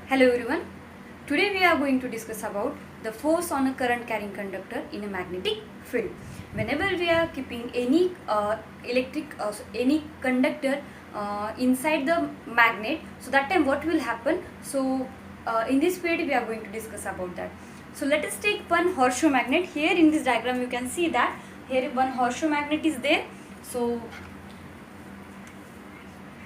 Hello everyone. Today we are going to discuss about the force on a current carrying conductor in a magnetic field. Whenever we are keeping any any conductor inside the magnet, so that time what will happen? So in this video we are going to discuss about that. So let us take one horseshoe magnet. Here in this diagram you can see that here one horseshoe magnet is there. So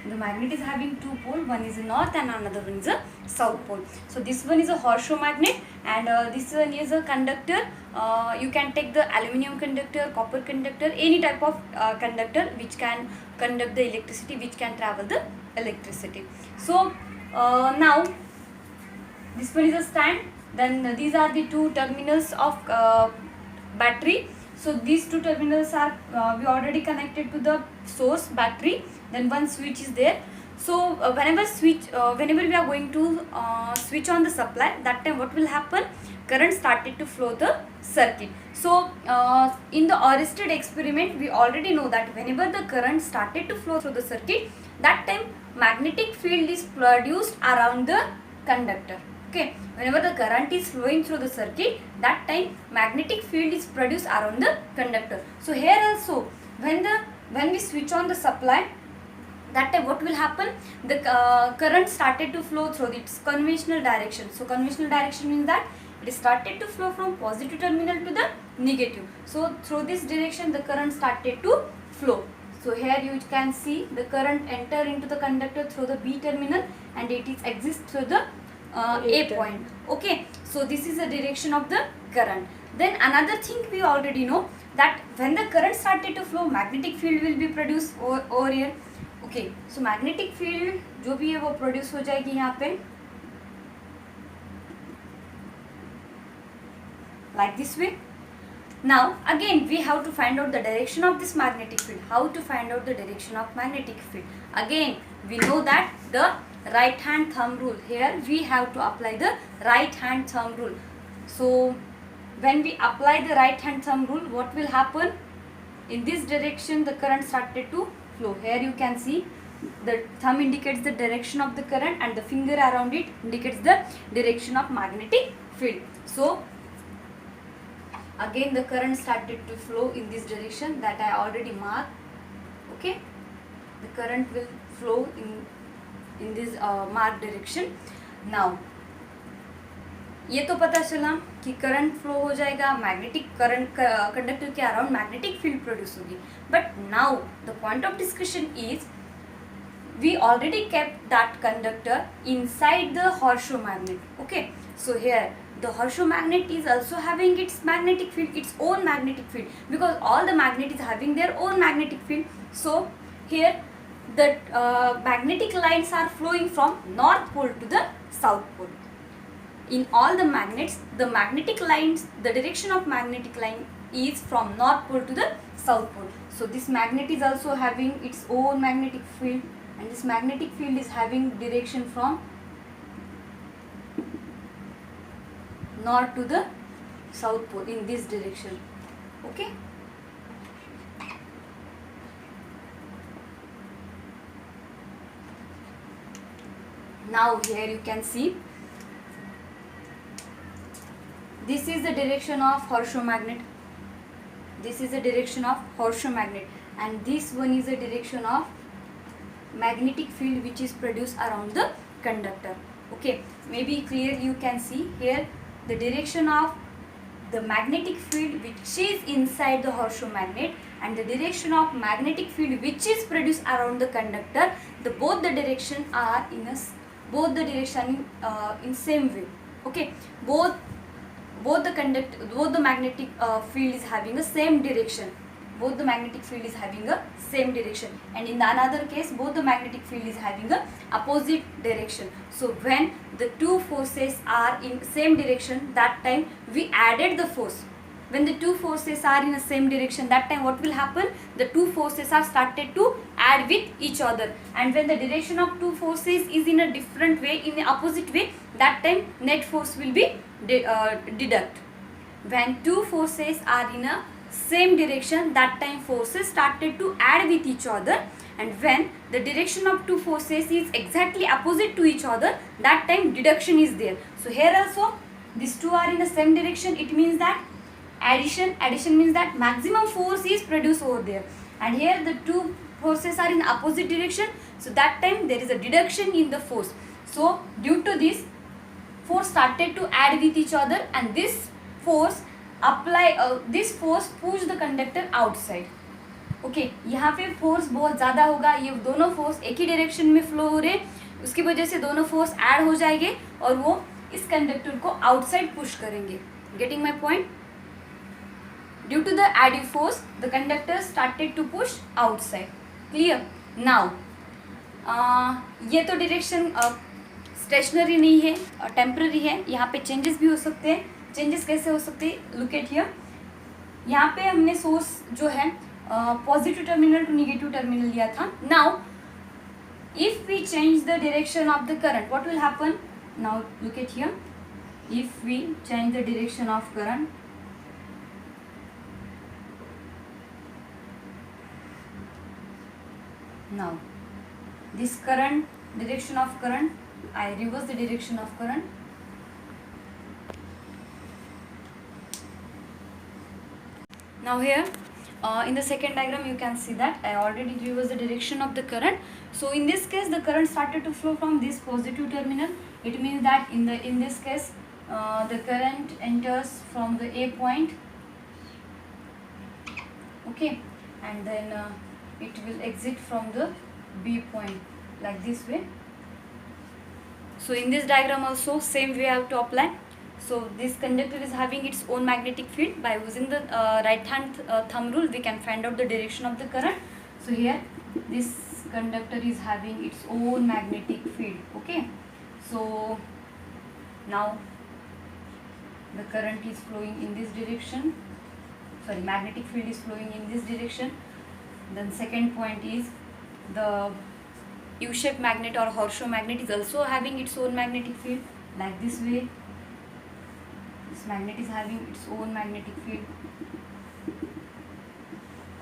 the magnet is having two poles, one is a north and another one is a south pole. So this one is a horseshoe magnet and this one is a conductor. You can take the aluminium conductor, copper conductor, any type of conductor which can conduct the electricity, which can travel the electricity. So now this one is a stand, then these are the two terminals of battery. So these two terminals are we already connected to the source battery, then one switch is there. So whenever we are going to switch on the supply, that time what will happen? Current started to flow the circuit. So in the Oersted experiment we already know that whenever the current started to flow through the circuit, that time magnetic field is produced around the conductor. Okay, whenever the current is flowing through the circuit, that time magnetic field is produced around the conductor. So here also when we switch on the supply, that time what will happen? The current started to flow through its conventional direction. So conventional direction means that it started to flow from positive terminal to the negative. So through this direction the current started to flow. So here you can see the current enter into the conductor through the B terminal and it is exit through the A point. Okay, so this is the direction of the current. Then another thing we already know that when the current started to flow, magnetic field will be produced over here. Okay, so magnetic field जो भी है वो produce हो जाएगी यहाँ पे like this way. Now again we have to find out the direction of this magnetic field. How to find out the direction of magnetic field? Again we know that the right hand thumb rule. Here we have to apply the right hand thumb rule. So when we apply the right hand thumb rule, what will happen? In this direction the current started to flow. Here you can see the thumb indicates the direction of the current and the finger around it indicates the direction of magnetic field. So again the current started to flow in this direction that I already marked. Okay, the current will flow in this marked direction. Now ये तो पता चला कि current flow हो जाएगा, magnetic current conductor के around magnetic field produce होगी. But now the point of discussion is we already kept that conductor inside the horseshoe magnet. Okay, so here the horseshoe magnet is also having its magnetic field, its own magnetic field, because all the magnet is having their own magnetic field. So here the magnetic lines are flowing from north pole to the south pole. In all the magnets, the magnetic lines, the direction of magnetic line is from north pole to the south pole. So this magnet is also having its own magnetic field, and this magnetic field is having direction from north to the south pole in this direction. Okay, now here you can see this is the direction of horseshoe magnet, this is the direction of horseshoe magnet, and this one is the direction of magnetic field which is produced around the conductor. Okay, maybe clearly you can see here the direction of the magnetic field which is inside the horseshoe magnet and the direction of magnetic field which is produced around the conductor. Both the direction are in same way. Okay, both the magnetic field is having the same direction. Both the magnetic field is having a same direction, and in the another case both the magnetic field is having a opposite direction. So when the two forces are in same direction, that time we added the force. When the two forces are in the same direction, that time what will happen? The two forces are started to add with each other, and when the direction of two forces is in a different way, in the opposite way, that time net force will be deduct. When two forces are in a same direction, that time forces started to add with each other, and when the direction of two forces is exactly opposite to each other, that time deduction is there. So here also these two are in the same direction, it means that addition means that maximum force is produced over there, and here the two forces are in opposite direction, so that time there is a deduction in the force. So due to this, force started to add with each other, and this force push the conductor outside. Okay यहाँ पे force बहुत ज़्यादा होगा, ये दोनों force एक ही direction में flow हो रहे, उसकी वजह से दोनों फोर्स ऐड हो जाएंगे और वो इस कंडक्टर को आउटसाइड पुश करेंगे. Getting my point? Due to the एडिव force the conductor started to push outside. Clear? Now ये तो डायरेक्शन स्टेशनरी नहीं है, टेम्पररी है, यहाँ पे चेंजेस भी हो सकते हैं. चेंजेस कैसे हो सकते हैं? Look at here. यहाँ पे हमने सोर्स जो है positive terminal to negative terminal लिया था. Now if we change the direction of the current, what will happen? Now look at here. If we change the direction of current, now this current, direction of current, I reverse the direction of current. Now here in the second diagram you can see that I already reversed the direction of the current. So in this case the current started to flow from this positive terminal. It means that in this case the current enters from the A point, okay, and then it will exit from the B point like this way. So in this diagram also same way I have to apply. So this conductor is having its own magnetic field. By using the right hand thumb rule we can find out the direction of the current. So here this conductor is having its own magnetic field, okay. So now the current is flowing in this direction, sorry, magnetic field is flowing in this direction. Then second point is the U-shaped magnet or horseshoe magnet is also having its own magnetic field like this way. This magnet is having its own magnetic field,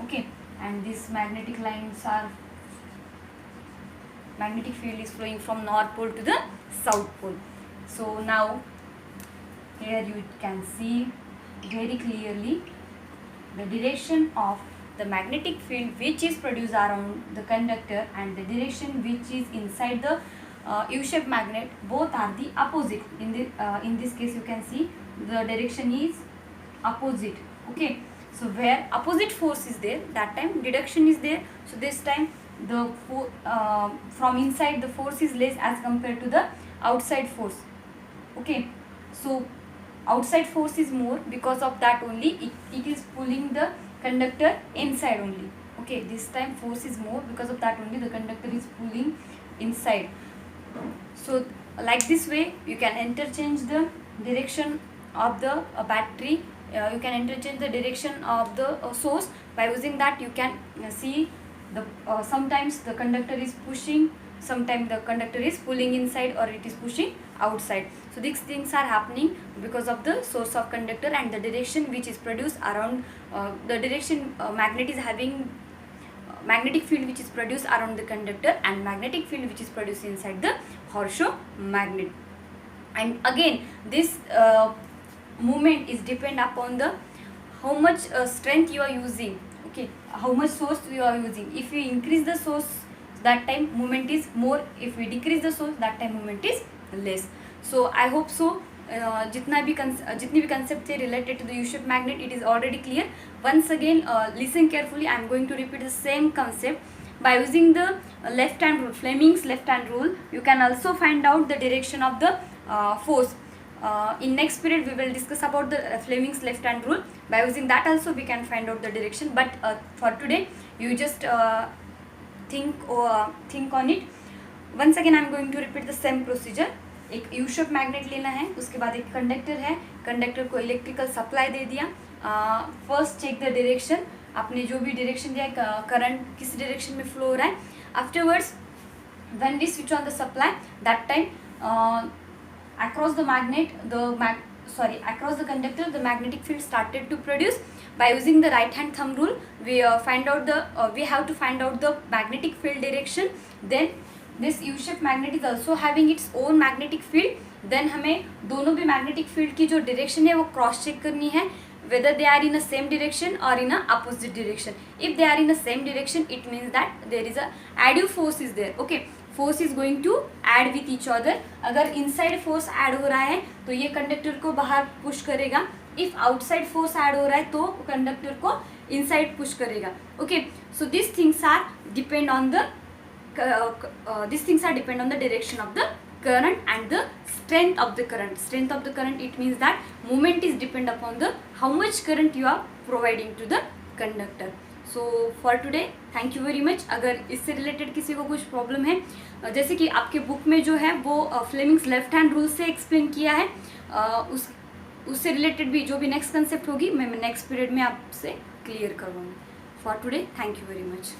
okay, and these magnetic lines are, magnetic field is flowing from north pole to the south pole. So now here you can see very clearly the direction of the magnetic field which is produced around the conductor and the direction which is inside the U-shaped magnet, both are the opposite. In this case you can see the direction is opposite, okay. So where opposite force is there, that time deduction is there. So this time the from inside the force is less as compared to the outside force, okay. So outside force is more, because of that only it is pulling the conductor inside only, okay. This time force is more, because of that only the conductor is pulling inside. So like this way you can interchange the direction of the battery, you can interchange the direction of the source. By using that you can see the sometimes the conductor is pushing, sometimes the conductor is pulling inside or it is pushing outside. So these things are happening because of the source of conductor and the direction which is produced around the direction magnet is having magnetic field which is produced around the conductor and magnetic field which is produced inside the horseshoe magnet. And again this movement is depend upon the how much strength you are using, okay, how much source you are using. If you increase the source, that time movement is more. If we decrease the source, that time movement is less. So I hope so जितनी भी concept है related to the U-shaped magnet, it is already clear. Once again listen carefully, I am going to repeat the same concept. By using the left hand rule, Fleming's left hand rule, you can also find out the direction of the force. In next period we will discuss about the Fleming's left hand rule. By using that also we can find out the direction, but for today you just think on it. Once again I am going to repeat the same procedure. एक U shape magnet लेना है, उसके बाद एक conductor है, conductor को electrical supply दे दिया. First check the direction, आपने जो भी डायरेक्शन दिया करंट किस डायरेक्शन में फ्लो हो रहा है. Afterwards when we switch on the supply, that time across the magnet across the conductor the magnetic field started to produce, by using the right hand thumb rule, we have to find out the magnetic field direction. Then this U shaped magnet is also having its own magnetic field. Then हमें दोनों भी magnetic field की जो direction है वो cross check करनी है, whether they are in the same direction or in a opposite direction. If they are in the same direction, it means that there is a additive force is there. Okay, force is going to add with each other. अगर inside force add हो रहा है तो ये conductor को बाहर push करेगा. If outside force add हो रहा है तो conductor को inside push करेगा. Okay, so these things are depend on the direction of the current and the strength of the current. Strength of the current, it means that movement is depend upon the how much current you are providing to the conductor. So for today, thank you very much. अगर इससे related किसी को कुछ problem है, जैसे कि आपके book में जो है वो फ्लेमिंग्स लेफ्ट हैंड रूल से एक्सप्लेन किया है, उससे रिलेटेड भी जो भी नेक्स्ट कंसेप्ट होगी मैं नेक्स्ट पीरियड में आपसे क्लियर करवाऊँगी. For today, thank you very much.